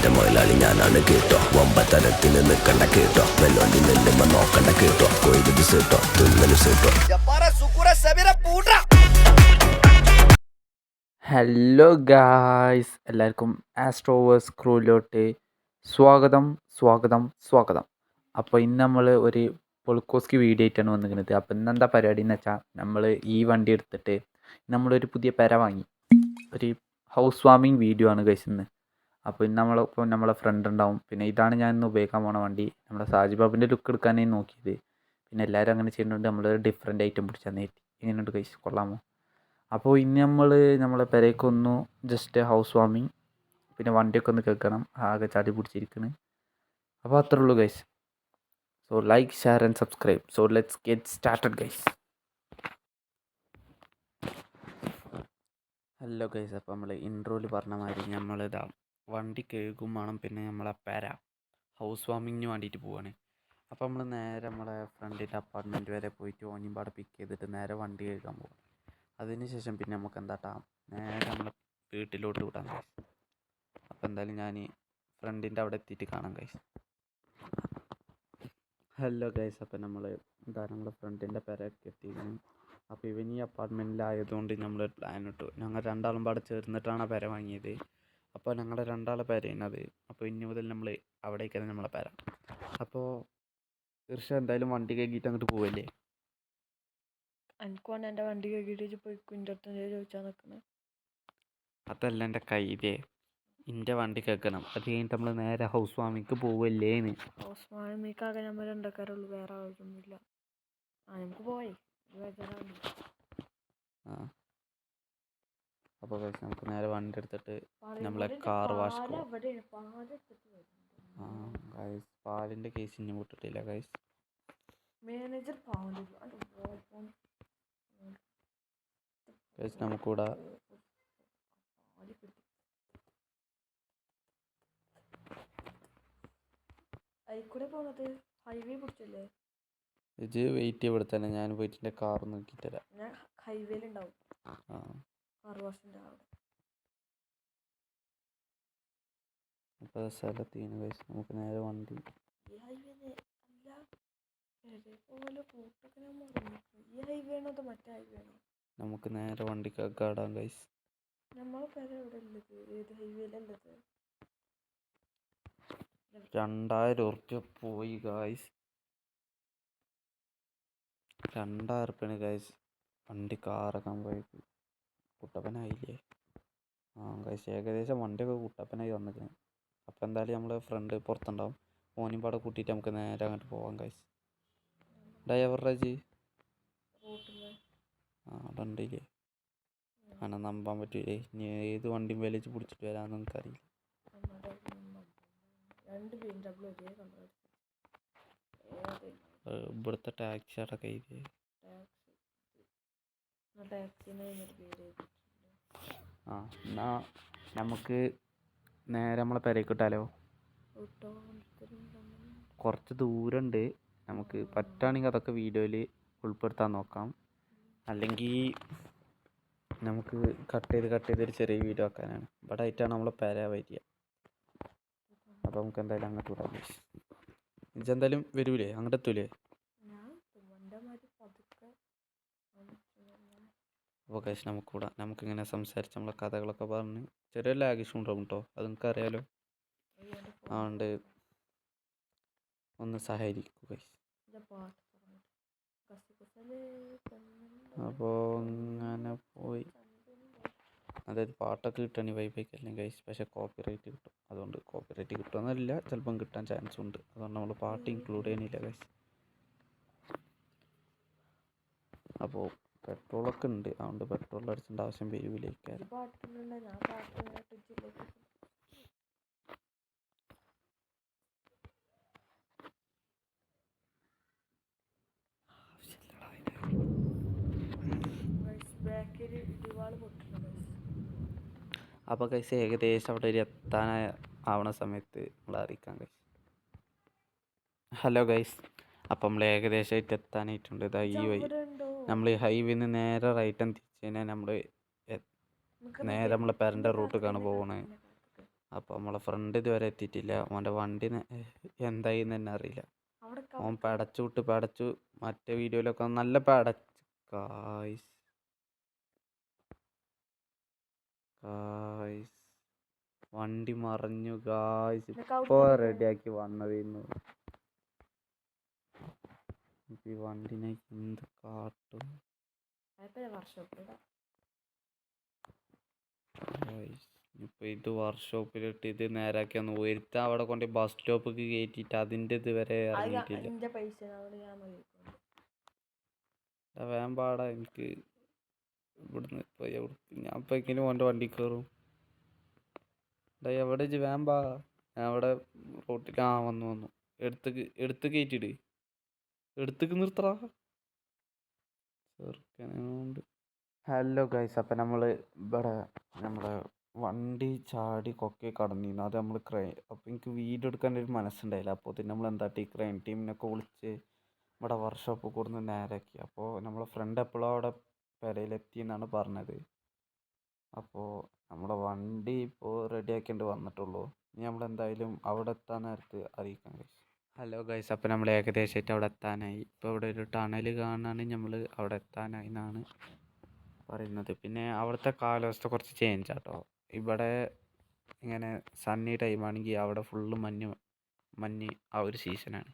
ഇതിന്റെ മുതലാളി ഞാനാണ് കേട്ടോ. വമ്പത്തരത്തിന് നിൽക്കണ്ട കേട്ടോ. വെല്ലോണ്ടി നെല്ലുമ്പോ നോക്കണ്ട കേട്ടോ. കൊയ്ത് സേട്ടോ തുന്നല് സേട്ടോ. ഹലോ ഗായ്സ്, എല്ലാവർക്കും ആസ്ട്രോവേഴ്സ് ക്രൂയിലോട്ട് സ്വാഗതം സ്വാഗതം സ്വാഗതം. അപ്പോൾ ഇന്ന് നമ്മൾ ഒരു പൊളിക്കോസ്കി വീഡിയോ ആയിട്ടാണ് വന്നിരിക്കുന്നത്. അപ്പോൾ ഇന്നെന്താ പരിപാടി എന്ന് വെച്ചാൽ നമ്മൾ ഈ വണ്ടി എടുത്തിട്ട് നമ്മളൊരു പുതിയ പെര വാങ്ങി. ഒരു ഹൗസ് വാമിങ് വീഡിയോ ആണ് ഗൈസ് ഇന്ന്. അപ്പോൾ ഇന്ന് നമ്മളിപ്പോൾ നമ്മളെ ഫ്രണ്ട് ഉണ്ടാവും. പിന്നെ ഇതാണ് ഞാൻ ഇന്ന് ഉപയോഗിക്കാൻ പോണ വണ്ടി. നമ്മുടെ സാജിബാബിൻ്റെ ലുക്ക് എടുക്കാനേ നോക്കിയത്. പിന്നെ എല്ലാവരും അങ്ങനെ ചെയ്യുന്നുണ്ട്. നമ്മൾ ഡിഫറെൻ്റ് ഐറ്റം പിടിച്ചാൽ നേരി എങ്ങനെയുണ്ട് ഗൈസ്, കൊള്ളാമോ? അപ്പോൾ ഇനി നമ്മളെ പെരയ്ക്കൊന്നു ജസ്റ്റ് ഹൗസ് വാമിങ്, പിന്നെ വണ്ടിയൊക്കെ ഒന്ന് കേൾക്കണം, ആകെ ചാടി പിടിച്ചിരിക്കണ്. അപ്പോൾ അത്രേ ഉള്ളൂ guys. So like, share and subscribe. So let's get started guys. Hello guys, അപ്പോൾ നമ്മൾ ഇൻട്രോയിൽ പറഞ്ഞ മാതിരി നമ്മളിതാ വണ്ടി കഴുകും വേണം. പിന്നെ നമ്മളെ പെര ഹൗസ് വാമിങ്ങിന് വേണ്ടിയിട്ട് പോവാണ്. അപ്പോൾ നമ്മൾ നേരെ നമ്മളെ ഫ്രണ്ടിൻ്റെ അപ്പാർട്ട്മെൻറ്റ് വരെ പോയിട്ട് ഓനിമ്പാടെ പിക്ക് ചെയ്തിട്ട് നേരെ വണ്ടി കഴുകാൻ പോകും. അതിന് ശേഷം പിന്നെ നമുക്ക് എന്താട്ടാ നേരെ നമ്മളെ വീട്ടിലോട്ട് വിടാം ഗൈസ്. അപ്പോൾ എന്തായാലും ഞാൻ ഫ്രണ്ടിൻ്റെ അവിടെ എത്തിയിട്ട് കാണാം ഗൈസ്. ഹലോ ഗൈസ്, അപ്പോൾ നമ്മളെ ഫ്രണ്ടിൻ്റെ പെരയൊക്കെ എത്തിയിരുന്നു. അപ്പോൾ ഇവൻ ഈ അപ്പാർട്ട്മെൻറ്റിലായതുകൊണ്ട് നമ്മൾ പ്ലാൻ ഇട്ടു. ഞങ്ങൾ രണ്ടാളും പാടെ ചേർന്നിട്ടാണ് പെര വാങ്ങിയത്. അപ്പോൾ ഞങ്ങളുടെ രണ്ടാളെ പെരയാണത്. അപ്പോൾ ഇനി മുതൽ നമ്മൾ അവിടേക്കാണ് നമ്മളെ പെര. അപ്പോൾ തീർച്ചയായും എന്തായാലും വണ്ടി കഴുകിയിട്ട് അങ്ങോട്ട് പോവല്ലേ? എനിക്കാണ് എൻ്റെ വണ്ടി കഴുകിയിട്ട് പോയിക്കും എൻ്റെ അടുത്ത് ചോദിച്ചാൽ നിൽക്കുന്നത്. അതല്ല എൻ്റെ കൈതേ, എൻ്റെ വണ്ടി കേൾക്കണം. അത് കഴിഞ്ഞിട്ട് നമ്മൾ നേരെ ഹൗസ് വാമിക്ക് പോവല്ലേന്ന്. ഹൗസ് വാമിക്കാകെ നമ്മൾ രണ്ടക്കാരുള്ളൂ, വേറെ ആവശ്യമൊന്നുമില്ല. നമുക്ക് പോയി അപ്പോൾ നമുക്ക് നേരെ വണ്ടി എടുത്തിട്ട് നമ്മളെ കാർ വാഷ് ഗൈസ്. പാലിൻ്റെ കേസ് ഇനി വിട്ടിട്ടില്ല ഗൈസ്. മാനേജർ ഗൈസ് നമുക്കിവിടെ അതിൽക്കൂടെ പോണത് ഹൈവേ പിടിച്ചല്ലേ? ഇത് വെയിറ്റ് ചെയ്ത് തന്നെ ഞാൻ പോയിട്ട് എൻ്റെ കാർ നോക്കിത്തരാം. ഞാൻ ഹൈവേയിലുണ്ടാവും, കാർ വാഷിൻ്റെ അവിടെ. അപ്പോൾ സ്ഥലത്താണ് ഗൈസ്. നമുക്ക് നേരെ വണ്ടി ഈ ഹൈവേ അല്ല, പോലെ കൂട്ടൊക്കെ ഞാൻ മറന്നു. ഈ ഹൈവേ ആണോ അതോ മറ്റേ ഹൈവേ ആണോ? നമുക്ക് നേരെ വണ്ടിക്കൊക്കെ ഇടാം ഗൈസ്. നമ്മളെ പേര എവിടെ ഉള്ളത്? ഏത് ഹൈവേയിലുള്ളത്? 2000 ഉറുപ്പ്യ പോയി ഗൈസ്. 2000 ഉറുപ്പ്യാണ് ഗൈസ് വണ്ടി കാറൊക്കെ പോയത്. കുട്ടപ്പനായില്ലേ? ഗൈസ് ഏകദേശം വണ്ടിയൊക്കെ കുട്ടപ്പനായി വന്നിട്ടുണ്ട്. അപ്പോൾ എന്തായാലും നമ്മൾ ഫ്രണ്ട് പുറത്തുണ്ടാവും. ഓനിമ്പാടെ കൂട്ടിയിട്ട് നമുക്ക് നേരെ അങ്ങോട്ട് പോവാം ഗൈസ്. ഡ്രൈവറുടെ അവിടെ ഉണ്ടില്ലേ? അങ്ങനെ നമ്പാൻ പറ്റൂലേ? ഇനി ഏത് വണ്ടിയും വലിച്ച് പിടിച്ചിട്ട് വരാമെന്ന് നമുക്കറിയില്ല. ഇവിടുത്തെ ടാക്സി അടക്കം ഇത് എന്നാ നമുക്ക് നേരെ നമ്മളെ പെരയ്ക്ക് ഇട്ടാലോ? കുറച്ച് ദൂരമുണ്ട്. നമുക്ക് പറ്റുകയാണെങ്കിൽ അതൊക്കെ വീഡിയോയിൽ ഉൾപ്പെടുത്താൻ നോക്കാം. അല്ലെങ്കിൽ നമുക്ക് കട്ട് ചെയ്ത് ഒരു ചെറിയ വീഡിയോ ആക്കാനാണ്. ഇവിടെ ആയിട്ടാണ് നമ്മളെ പെര വരിക. അപ്പോൾ നമുക്ക് എന്തായാലും അങ്ങോട്ട് വിടാം. ഇതെന്തായാലും വരൂലേ? അങ്ങോട്ട് എത്തൂലേ? അപ്പോൾ കഴിച്ച് നമുക്കിവിടെ നമുക്കിങ്ങനെ സംസാരിച്ച് നമ്മളെ കഥകളൊക്കെ പറഞ്ഞ് ചെറിയ ലാഗിഷ് ഉണ്ടാവും കേട്ടോ, അത് നിങ്ങൾക്കറിയാലോ. അതുകൊണ്ട് ഒന്ന് സഹകരിക്കും കഴിച്ച്. അപ്പോൾ അങ്ങനെ പോയി. അതായത് പാട്ടൊക്കെ കിട്ടുകയാണെങ്കിൽ വൈബൊക്കെ അല്ലെങ്കിൽ ഗൈസ്. പക്ഷേ കോപ്പിറൈറ്റ് കിട്ടും. അതുകൊണ്ട് കോപ്പിറൈറ്റ് കിട്ടുമെന്നല്ല, ചിലപ്പം കിട്ടാൻ ചാൻസ് ഉണ്ട്. അതുകൊണ്ട് നമ്മൾ പാട്ട് ഇൻക്ലൂഡ് ചെയ്യുന്നില്ല ഗൈസ്. അപ്പോൾ പെട്രോളൊക്കെ ഉണ്ട്, അതുകൊണ്ട് പെട്രോൾ അടിച്ചേണ്ട ആവശ്യം വരില്ലേക്കാരം. അപ്പോൾ ഗൈസ് ഏകദേശം അവിടെ ഒരു ആവണ സമയത്ത് നമ്മൾ അറിയിക്കാം ഗൈസ്. ഹലോ ഗൈസ്, അപ്പം നമ്മൾ ഏകദേശമായിട്ട് എത്താനായിട്ടുണ്ട്. ഇതാ ഈ വഴി നമ്മൾ ഈ ഹൈവേന്ന് നേരെ റൈറ്റ് തിരിച്ച് കഴിഞ്ഞാൽ നമ്മൾ നേരെ നമ്മളെ പെരൻ്റെ റൂട്ടിലേക്കാണ് പോകുന്നത്. അപ്പോൾ നമ്മളെ ഫ്രണ്ട് ഇതുവരെ എത്തിയിട്ടില്ല. ഓൻ്റെ വണ്ടി എന്തായി എന്ന് തന്നെ അറിയില്ല. അവിടെ ഓൻ പടച്ചു മറ്റേ വീഡിയോയിലൊക്കെ നല്ല പടച്ചു. ഗായ്സ് വണ്ടി മറിഞ്ഞു ഗായ്സ്. ഇപ്പോൾ റെഡിയാക്കി വന്നതായിരുന്നു. ഈ വണ്ടിനെ എന്ത് കാട്ടും ഇപ്പോൾ ഇത് വർക്ക്ഷോപ്പിലിട്ട് ഇത് നേരാക്കി ഒന്ന് ഉയർത്ത അവിടെ കൊണ്ട് ബസ് സ്റ്റോപ്പിക്ക് കയറ്റിയിട്ട് അതിൻ്റെ ഇതുവരെ ഇറങ്ങിയിട്ടില്ല. വേമ്പാടാ എനിക്ക് ഇവിടുന്ന് ഇപ്പോൾ ഞാൻ ഇപ്പോൾ എങ്ങനെ ഓൻ്റെ വണ്ടി കയറും? എവിടെ വേമ്പാ? ഞാൻ അവിടെ റോട്ടിൽ വന്നു എടുത്ത് കയറ്റിയിട്. എടുത്തേക്ക് നിർത്തറാ ചെറുക്കനുണ്ട്. ഹലോ ഗൈസ്, അപ്പം നമ്മൾ ഇവിടെ നമ്മുടെ വണ്ടി ചാടി കൊക്കെ കടന്നിരുന്നു. അത് നമ്മൾ അപ്പോൾ എനിക്ക് വീഡിയോ എടുക്കാൻ ഒരു മനസ്സുണ്ടായില്ല. അപ്പോൾ നമ്മൾ എന്താട്ടി ക്രൈം ടീമിനൊക്കെ വിളിച്ച് ഇവിടെ വർക്ക്ഷോപ്പ് കൊടുന്ന് നേരാക്കി. അപ്പോൾ നമ്മളെ ഫ്രണ്ട് എപ്പോഴും അവിടെ പെരയിലെത്തി എന്നാണ് പറഞ്ഞത്. അപ്പോൾ നമ്മുടെ വണ്ടി ഇപ്പോൾ റെഡിയാക്കേണ്ടി വന്നിട്ടുള്ളൂ. ഇനി നമ്മളെന്തായാലും അവിടെ എത്താൻ നേരത്ത് അറിയിക്കാം ഗൈസ്. ഹലോ ഗൈസ്, അപ്പോൾ നമ്മൾ ഏകദേശമായിട്ട് അവിടെ എത്താനായി. ഇപ്പോൾ ഇവിടെ ഒരു ടണൽ കാണാണ്, നമ്മൾ അവിടെ എത്താനായി എന്നാണ് പറയുന്നത്. പിന്നെ അവിടുത്തെ കാലാവസ്ഥ കുറച്ച് ചേഞ്ച് ആട്ടോ. ഇവിടെ ഇങ്ങനെ സണ്ണി ടൈം ആണെങ്കിൽ അവിടെ ഫുള്ള് മഞ്ഞ് ആ ഒരു സീസണാണ്.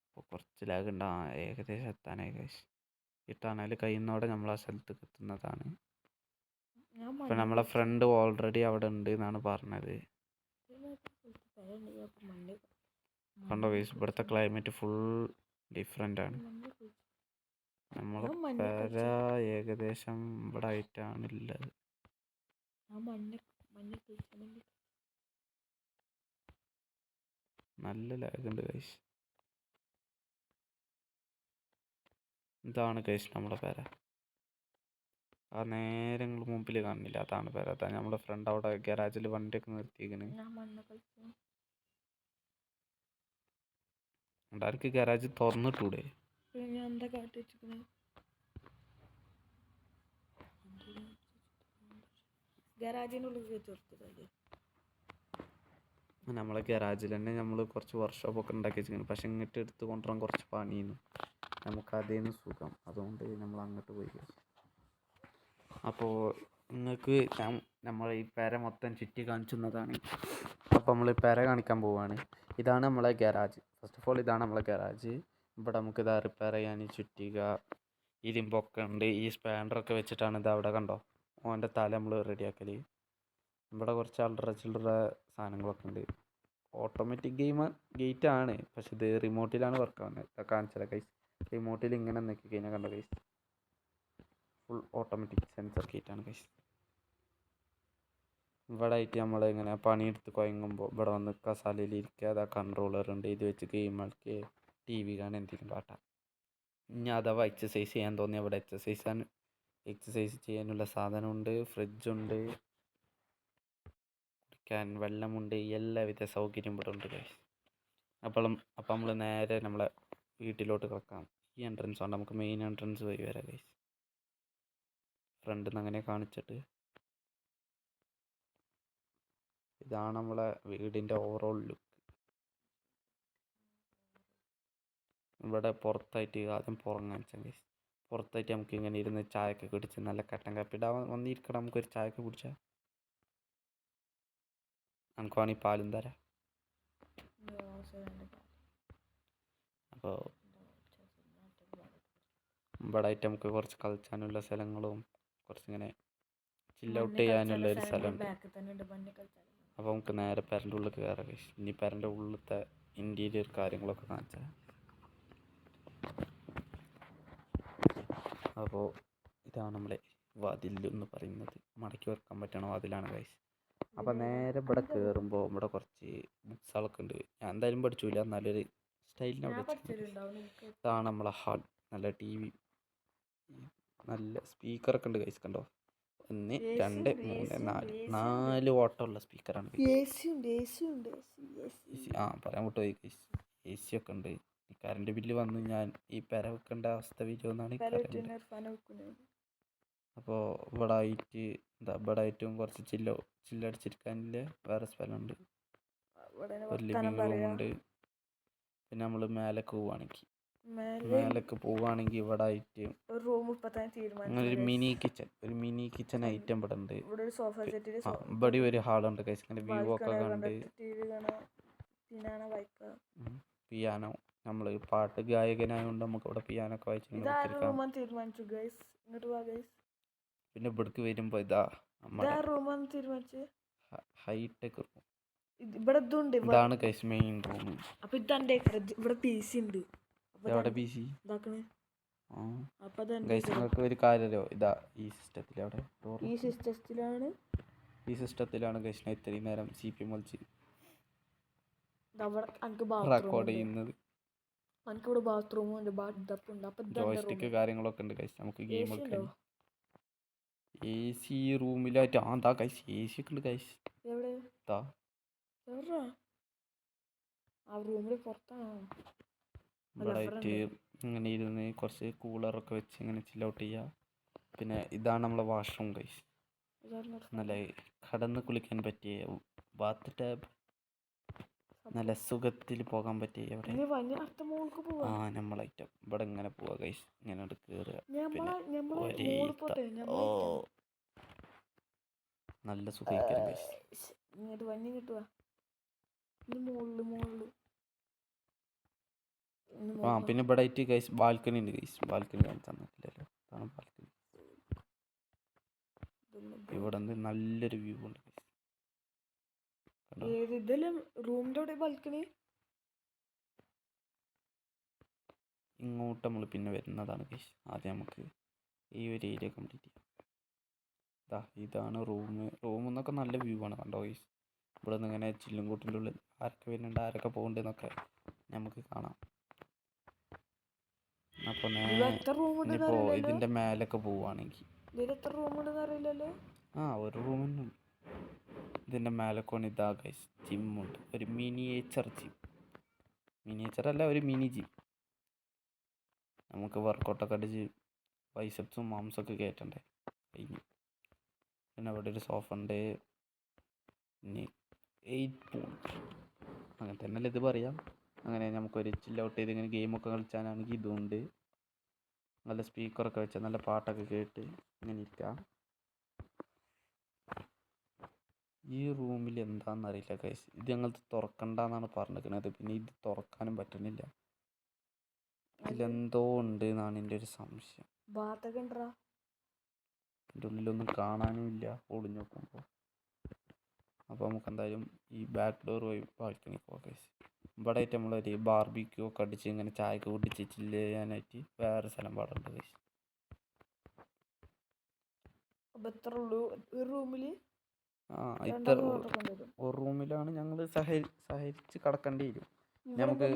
അപ്പോൾ കുറച്ച് ലാഗ് ഉണ്ട്. ഏകദേശം എത്താനായി ഗൈസ്. ഈ ടണൽ കഴിയുന്നതോടെ നമ്മൾ ആ സ്ഥലത്തേക്ക് എത്തുന്നതാണ്. ഇപ്പം നമ്മളെ ഫ്രണ്ട് ഓൾറെഡി അവിടെ ഉണ്ട് എന്നാണ് പറഞ്ഞത്. കണ്ടോ ഗൈസ്, ഇവിടുത്തെ ക്ലൈമറ്റ് ഫുൾ ഡിഫറെൻ്റ് ആണ്. നമ്മളെ പെര ഏകദേശം ഇവിടെ ആയിട്ടാണ് ഉള്ളത്. നല്ല ലാഗുണ്ട് ഗൈസ്. ഇതാണ് ഗൈസ് നമ്മുടെ പെര. ആ നേരെ നിങ്ങൾ മുമ്പിൽ കാണില്ല, അതാണ് പെര. അതാണ് നമ്മുടെ ഫ്രണ്ട് അവിടെ ഗരാജിൽ വണ്ടിയൊക്കെ നിർത്തിയിരിക്കണ്. ഉണ്ടാർക്ക് ഗരാജ് തുറന്നിട്ടൂടെ? നമ്മളെ ഗരാജിൽ തന്നെ നമ്മൾ കുറച്ച് വർക്ക്ഷോപ്പൊക്കെ ഉണ്ടാക്കി വെച്ചിരിക്കുന്നു. പക്ഷെ ഇങ്ങോട്ട് എടുത്ത് കൊണ്ടുവരാൻ കുറച്ച് പണിയുന്നു. നമുക്ക് അതേന്ന് സുഖം, അതുകൊണ്ട് നമ്മൾ അങ്ങോട്ട് പോയി. അപ്പോൾ നിങ്ങൾക്ക് നമ്മൾ ഈ പെര മൊത്തം ചുറ്റി കാണിച്ചുന്നതാണ്. അപ്പോൾ നമ്മൾ പെര കാണിക്കാൻ പോവുകയാണ്. ഇതാണ് നമ്മളെ ഗരാജ്. ഫസ്റ്റ് ഓഫ് ഓൾ ഇതാണ് നമ്മളെ ഗരാജ്. ഇവിടെ നമുക്ക് ഇതാ റിപ്പയർ ചെയ്യാൻ ചുറ്റിക ഇരുമ്പൊക്കെ ഉണ്ട്. ഈ സ്പാൻഡറൊക്കെ വെച്ചിട്ടാണ് ഇത് അവിടെ കണ്ടോ ഓൻ്റെ തല നമ്മൾ റെഡിയാക്കൽ. ഇവിടെ കുറച്ച് അല്ലറ ചില്ലറ സാധനങ്ങളൊക്കെ ഉണ്ട്. ഓട്ടോമാറ്റിക് ഗേറ്റ് ആണ്, പക്ഷെ ഇത് റിമോട്ടിലാണ് വർക്ക് ആവുന്നത്. കാണിച്ചാൽ കൈസ്, റിമോട്ടിൽ ഇങ്ങനെ നോക്കി കഴിഞ്ഞാൽ കണ്ടോ കൈസ്, ഫുൾ ഓട്ടോമാറ്റിക് സെൻസർ ഗേറ്റാണ് കൈസ്. ഇവിടെ ആയിട്ട് നമ്മൾ ഇങ്ങനെ പണിയെടുത്ത് കുഴങ്ങുമ്പോൾ ഇവിടെ വന്ന് കസാലയിൽ ഇരിക്കുക. അതാ കൺട്രോളർ ഉണ്ട്, ഇത് വെച്ച് ഗെയിം കളിക്കുക, ടി വി കാണാൻ എന്തെങ്കിലും കാട്ടാം. ഇനി അഥവാ എക്സസൈസ് ചെയ്യാൻ തോന്നി അവിടെ എക്സസൈസ് ചെയ്യാനുള്ള സാധനമുണ്ട്. ഫ്രിഡ്ജുണ്ട്, കുടിക്കാൻ വെള്ളമുണ്ട്, എല്ലാവിധ സൗകര്യം ഇവിടെ ഉണ്ട് ഗൈസ്. അപ്പം നമ്മൾ നേരെ നമ്മളെ വീട്ടിലോട്ട് കിടക്കാം. ഈ എൻട്രൻസ് ഉണ്ട്, നമുക്ക് മെയിൻ എൻട്രൻസ് വഴി വരാം ഗൈസ്. ഫ്രണ്ടിൽ നിന്ന് അങ്ങനെ കാണിച്ചിട്ട് ഇതാണ് നമ്മളെ വീടിൻ്റെ ഓവറോൾ ലുക്ക്. ഇവിടെ പുറത്തായിട്ട് ആദ്യം പുറം കാണിച്ചാൽ ഗൈസ്. പുറത്തായിട്ട് നമുക്ക് ഇങ്ങനെ ഇരുന്ന് ചായയൊക്കെ കുടിച്ച് നല്ല കട്ടൻ കാപ്പി ഇടാൻ വന്നിരിക്കണം. നമുക്കൊരു ചായയൊക്കെ കുടിച്ചാൽ നമുക്ക് വേണമെങ്കിൽ പാലും തരാം. അപ്പോൾ ഇവിടെ ആയിട്ട് നമുക്ക് കുറച്ച് കളിച്ചാനുള്ള സ്ഥലങ്ങളും കുറച്ചിങ്ങനെ ചില്ല് ഔട്ട് ചെയ്യാനുള്ള ഒരു സ്ഥലമുണ്ട്. അപ്പോൾ നമുക്ക് നേരെ പെരൻ്റെ ഉള്ളിൽ കയറാം ഗൈസ്. ഇനി പെരൻ്റെ ഉള്ളിലത്തെ ഇൻറ്റീരിയർ കാര്യങ്ങളൊക്കെ കാണിച്ചാൽ. അപ്പോൾ ഇതാണ് നമ്മളെ വാതിൽ എന്ന് പറയുന്നത്. മടക്കി വെക്കാൻ പറ്റണ വാതിലാണ് ഗൈസ്. അപ്പോൾ നേരെ ഇവിടെ കയറുമ്പോൾ ഇവിടെ കുറച്ച് ബുക്സുകളൊക്കെ ഉണ്ട്. ഞാൻ എന്തായാലും പഠിച്ചില്ല, നല്ലൊരു സ്റ്റൈലിന് അവിടെ. ഇതാണ് നമ്മളെ ഹാൾ. നല്ല ടി വി, നല്ല സ്പീക്കറൊക്കെ ഉണ്ട് ഗൈസ്. കണ്ടോ, 1 2 3 4 വാട്ടുള്ള സ്പീക്കറാണ്. പറയാൻ വിട്ടുപോയി ഗൈസ്, എ സി ഒക്കെ ഉണ്ട്. കറണ്ട് ബില്ല് വന്ന് ഞാൻ ഈ പെര വെക്കേണ്ട അവസ്ഥ വരുമെന്നാണ്. അപ്പോൾ ഇവിടെ ആയിട്ട് എന്താ ഇവിടെ ആയിട്ടും കുറച്ച് ചില്ലടിച്ചിരിക്കാനില്ല വേറെ സ്ഥലമുണ്ട്. ഇവിടെ ഒരു വർത്താനം ലിവിങ് പറയാ. റൂമുണ്ട്. പിന്നെ നമ്മൾ മേലേക്ക് മേലെ പോവുകയാണെങ്കിൽ ഇവിടെ ആയിട്ട് ഒരു റൂം ഇപ്പൊ തന്നെ അങ്ങനെ ഒരു തീരുമാനിച്ചു. മിനി കിച്ചൺ ഐറ്റം ഇവിടെ ഉണ്ട്. ഇവിടെ ഒരു സോഫ സെറ്റില് ഇവിടെ ഒരു ഹാളുണ്ട് കഴിച്ച് ഇങ്ങനെ വ്യൂ ഒക്കെ കണ്ട് TV കാണാം. പിന്നാണ് വായിക്കാം. പിയാനോ നമ്മൾ പാട്ട് ഗായകനായതുകൊണ്ട് നമുക്ക് ഇവിടെ പിയാനോ ഒക്കെ വായിച്ചു ഇതാരും റൂമാന്ന് തീരുമാനിച്ചു ഗൈസ്. ഇങ്ങോട്ട് വാ ഗൈസ്. പിന്നെ ഇവിടേക്ക് വരുമ്പോൾ ഇതാ നമ്മുടെ റൂമാന്ന് തീരുമാനിച്ചു. Hi-tech room. ഇവിടെ ഇതുണ്ട്. ഇതാണ് ഗൈസ് മെയിൻ റൂം. അപ്പൊ ഇതെന്റെ ഇവിടെ PC ഉണ്ട്. എവിടെ PC? ഇതാക്കണ്. അപ്പൊ ഗൈസ് നിങ്ങൾക്ക് ഒരു കാര്യമല്ലോ ഇതാ ഈ സിസ്റ്റത്തിൽ അവിടെ ഈ സിസ്റ്റത്തിലാണ് ഈ സിസ്റ്റത്തിലാണ് ഗൈസ് ഇത്രയും നേരം CPM വലിച്ച് റെക്കോർഡ് ചെയ്യുന്നത്. എനിക്ക് ഇവിടെ ബാത്റൂമും ഉണ്ട്, ബാത്ടബുണ്ട്. അപ്പൊ ജോയ്സ്റ്റിക്ക് കാര്യങ്ങളൊക്കെ ഉണ്ട് ഗൈസ്. നമുക്ക് ഗെയിം കളിക്കാൻ AC റൂമിലായിട്ട് എന്താ ഗൈസ് AC ഒക്കെ ഉണ്ട് ഗൈസ്. എവിടെ ഇതാ ആ റൂമിൽ പുറത്താണോ? ഇവിടെ ആയിട്ട് ഇങ്ങനെ ഇരുന്ന് കുറച്ച് കൂളറൊക്കെ വെച്ച് ഇങ്ങനെ ചിൽ ഔട്ട് ചെയ്യുക. പിന്നെ ഇതാണ് നമ്മളെ വാഷ്റൂം ഗൈസ്. നല്ല കടന്ന് കുളിക്കാൻ പറ്റിയ ബാത്ത് ടാബ്. നല്ല സുഖത്തിൽ പോകാൻ പറ്റിയ ഇവിടെ നമ്മളൈറ്റം ഇവിടെ ഇങ്ങനെ പോവാ ഗൈസ്. ഇങ്ങനെ കയറുക. പിന്നെ നല്ല സുഖിക്കണം ഗൈസ്. പിന്നെ ഇവിടെ ആയിട്ട് ഗൈസ് ബാൽക്കണി ഉണ്ട് ഗൈസ്. ബാൽക്കണി കാണിച്ചാൽ തന്നിട്ടില്ലല്ലോ. അതാണ് ബാൽക്കണി. ഇവിടെ നല്ലൊരു വ്യൂ ഉണ്ട് ഗൈസ്. ഇങ്ങോട്ട് നമ്മൾ പിന്നെ വരുന്നതാണ് ഗൈസ്. ആദ്യം നമുക്ക് ഈ ഒരു ഏരിയ കംപ്ലീറ്റ് ചെയ്യാം. ഇതാണ് റൂം എന്നൊക്കെ നല്ല വ്യൂ ആണ്. കണ്ടോ ഗൈസ്. ഇവിടെ നിന്ന് ഇങ്ങനെ ചില്ലും കൂട്ടിൻ്റെ ഉള്ളിൽ ആരൊക്കെ വരുന്നുണ്ട് ആരൊക്കെ പോകുന്നുണ്ട് എന്നൊക്കെ നമുക്ക് കാണാം. അപ്പോൾ ഇനിയിപ്പോൾ ഇതിൻ്റെ മേലൊക്കെ പോവുകയാണെങ്കിൽ ഒരു റൂമിനും ഇതിൻ്റെ മേലൊക്കെ ഇതാ ഗൈസ് ജിമ്മുണ്ട്. ഒരു മിനിയേച്ചർ ജിം. മിനിയേച്ചർ അല്ല, ഒരു മിനി ജിം. നമുക്ക് വർക്കൗട്ടൊക്കെ അടിച്ച് ബൈസെപ്സും മാംസൊക്കെ കയറ്റണ്ടേ കഴിഞ്ഞു. പിന്നെ അവിടെ ഒരു സോഫ ഉണ്ട്. പിന്നെ 8 പോയിന്റ് അങ്ങനെ തന്നെയല്ലേ ഇത് പറയാം. അങ്ങനെ നമുക്കൊരു ചിൽ ഔട്ട് ചെയ്ത് ഇങ്ങനെ ഗെയിമൊക്കെ കളിച്ചാനാണെങ്കിൽ ഇതുണ്ട്. നല്ല സ്പീക്കറൊക്കെ വെച്ചാൽ നല്ല പാട്ടൊക്കെ കേട്ട് ഇങ്ങനെ ഇരിക്കാം. ഈ റൂമിൽ എന്താണെന്നറിയില്ല ഗൈസ്. ഇത് ഞങ്ങൾ തുറക്കണ്ടെന്നാണ് പറഞ്ഞിരിക്കുന്നത്. പിന്നെ ഇത് തുറക്കാനും പറ്റുന്നില്ല. ഇതിലെന്തോ ഉണ്ട് എന്നാണ് എൻ്റെ ഒരു സംശയം. എൻ്റെ ഉള്ളിലൊന്നും കാണാനും ഇല്ല ഒളിഞ്ഞു നോക്കുമ്പോൾ. അപ്പോൾ നമുക്ക് എന്തായാലും ഈ ബാക്ക് ഡോർ വഴി ബാൽക്കണി പോകാം ഗൈസ്. ഇവിടെ ആയിട്ട് നമ്മളൊരു ബാർബിക്യൂ ഒക്കെ അടിച്ച് ഇങ്ങനെ ചായക്ക് കുടിച്ച് ചില്ല് ചെയ്യാനായിട്ട് വേറെ സ്ഥലം പാടുണ്ട് ഗൈസ്. ഒരു റൂമിലാണ് ഞങ്ങൾ സഹരിച്ച് കിടക്കേണ്ടി വരും. നമുക്ക്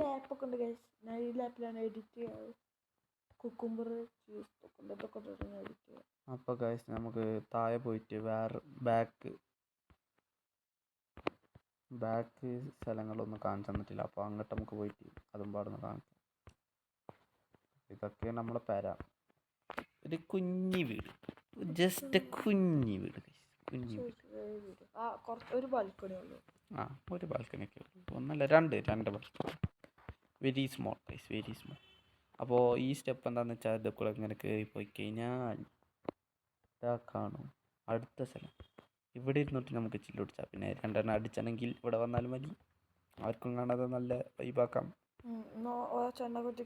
അപ്പോൾ ഗൈസ് നമുക്ക് താഴെ പോയിട്ട് വേറെ ബാക്ക് സ്ഥലങ്ങളൊന്നും കാണിച്ചു തന്നിട്ടില്ല. അപ്പോൾ അങ്ങോട്ട് നമുക്ക് പോയിട്ട് അതും പാടുന്ന കാണിക്കാം. ഇതൊക്കെ നമ്മളെ പേര. ഒരു കുഞ്ഞി വീട്, ജസ്റ്റ് കുഞ്ഞി വീട് ഗൈസ്. ഒരു ബാൽക്കണി ഒക്കെ ഉള്ളൂ. ഒന്നല്ല രണ്ട് balcony. Very small guys, very small. അപ്പോൾ ഈ സ്റ്റെപ്പ് എന്താണെന്ന് വെച്ചാൽ ഇതൊക്കെ ഇങ്ങനെ കയറി പോയി കഴിഞ്ഞാൽ ഇതാ കാണും അടുത്ത സ്ഥലം. ഇവിടെ ഇരുന്നിട്ട് നമുക്ക് ചില്ലൊടിച്ചാൽ പിന്നെ 2 എണ്ണം അടിച്ചണമെങ്കിൽ ഇവിടെ വന്നാലും മതി. ആർക്കും കാണാതെ നല്ല വൈബാക്കാം.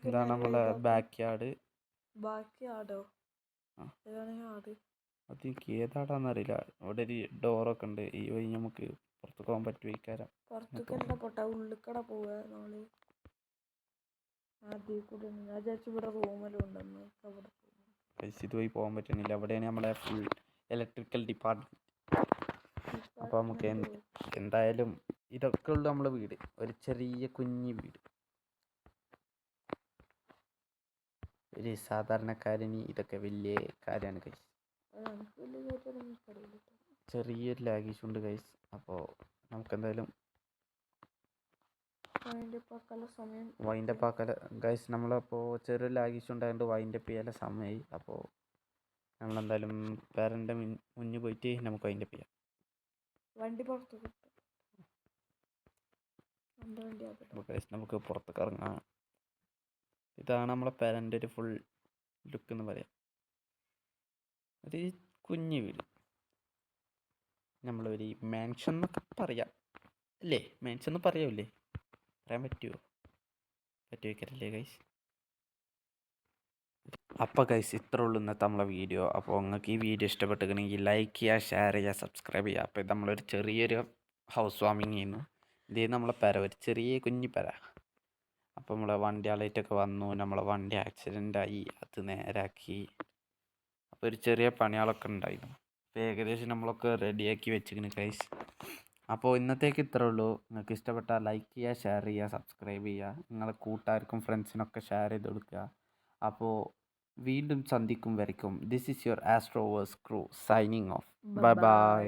ഇതാണ് നമ്മളെ ബാക്ക് യാർഡ്. അത് എനിക്ക് ഏതാടാന്നറിയില്ല. അവിടെ ഒരു ഡോറൊക്കെ ഉണ്ട്. ഈ വഴി നമുക്ക് പുറത്ത് പോകാൻ പറ്റും. വയ്ക്കാരം ഇത് വഴി പോകാൻ പറ്റുന്നില്ല. അവിടെയാണ് നമ്മളെ ഫുൾ ഇലക്ട്രിക്കൽ ഡിപ്പാർട്ട്മെൻറ്റ്. അപ്പോൾ നമുക്ക് എന്തായാലും ഇതൊക്കെ ഉള്ളു നമ്മളെ വീട്. ഒരു ചെറിയ കുഞ്ഞി വീട്. ഒരു സാധാരണക്കാരന് ഇതൊക്കെ വലിയ കാര്യമാണ് ഗൈസ്. ചെറിയൊരു ലാഗേജ് ഉണ്ട് ഗൈസ്. അപ്പോൾ നമുക്കെന്തായാലും വൈൻഡപ്പ് ആക്കല ഗൈസ്. നമ്മളപ്പോൾ ചെറിയൊരു ലാഗേജ് ഉണ്ടായതുകൊണ്ട് വൈൻഡപ്പ് ചെയ്യാനുള്ള സമയമായി. അപ്പോൾ ഞങ്ങളെന്തായാലും പേരൻ്റെ മുന്നിൽ പോയിട്ട് നമുക്ക് അതിൻ്റെ ചെയ്യാം. വണ്ടി പുറത്ത് കിട്ടും. വണ്ടി അപ്പോൾ ഗൈസ് നമുക്ക് പുറത്തേക്ക് ഇറങ്ങാം. ഇതാണ് നമ്മളെ പേരൻ്റെ ഒരു ഫുൾ ലുക്ക് എന്ന് പറയാം. ഒരു കുഞ്ഞു വീട്, നമ്മളൊരു മാൻഷൻ എന്നൊക്കെ പറയാം അല്ലേ? മാൻഷൻ എന്ന് പറയാമല്ലേ? പറയാൻ പറ്റുമല്ലേ ഗൈസ്? അപ്പോൾ ഗൈസ് ഇത്രേ ഉള്ളൂ ഇന്നത്തെ നമ്മളെ വീഡിയോ. അപ്പോൾ നിങ്ങൾക്ക് ഈ വീഡിയോ ഇഷ്ടപ്പെട്ടിട്ടുണ്ടെങ്കിൽ ലൈക്ക് ചെയ്യുക, ഷെയർ ചെയ്യുക, സബ്സ്ക്രൈബ് ചെയ്യുക. അപ്പോൾ ഇത് നമ്മളൊരു ചെറിയൊരു ഹൗസ് വാമിങ് ചെയ്യുന്നു. ഇത് നമ്മളെ പെര, ഒരു ചെറിയ കുഞ്ഞി പെര. അപ്പോൾ നമ്മളെ വണ്ടിയാളായിട്ടൊക്കെ വന്നു, നമ്മളെ വണ്ടി ആക്സിഡൻ്റായി, അത് നേരാക്കി. അപ്പോൾ ഒരു ചെറിയ പണികളൊക്കെ ഉണ്ടായിരുന്നു. അപ്പോൾ ഏകദേശം നമ്മളൊക്കെ റെഡിയാക്കി വെച്ചിരിക്കുന്നു ഗൈസ്. അപ്പോൾ ഇന്നത്തേക്ക് ഇത്രേ ഉള്ളൂ. നിങ്ങൾക്ക് ഇഷ്ടപ്പെട്ടാൽ ലൈക്ക് ചെയ്യുക, ഷെയർ ചെയ്യുക, സബ്സ്ക്രൈബ് ചെയ്യുക. നിങ്ങളെ കൂട്ടുകാർക്കും ഫ്രണ്ട്സിനൊക്കെ ഷെയർ ചെയ്ത് കൊടുക്കുക. അപ്പോൾ വീണ്ടും സന്ധിക്കും വരയ്ക്കും. This is your astroverse crew signing off. Bye by.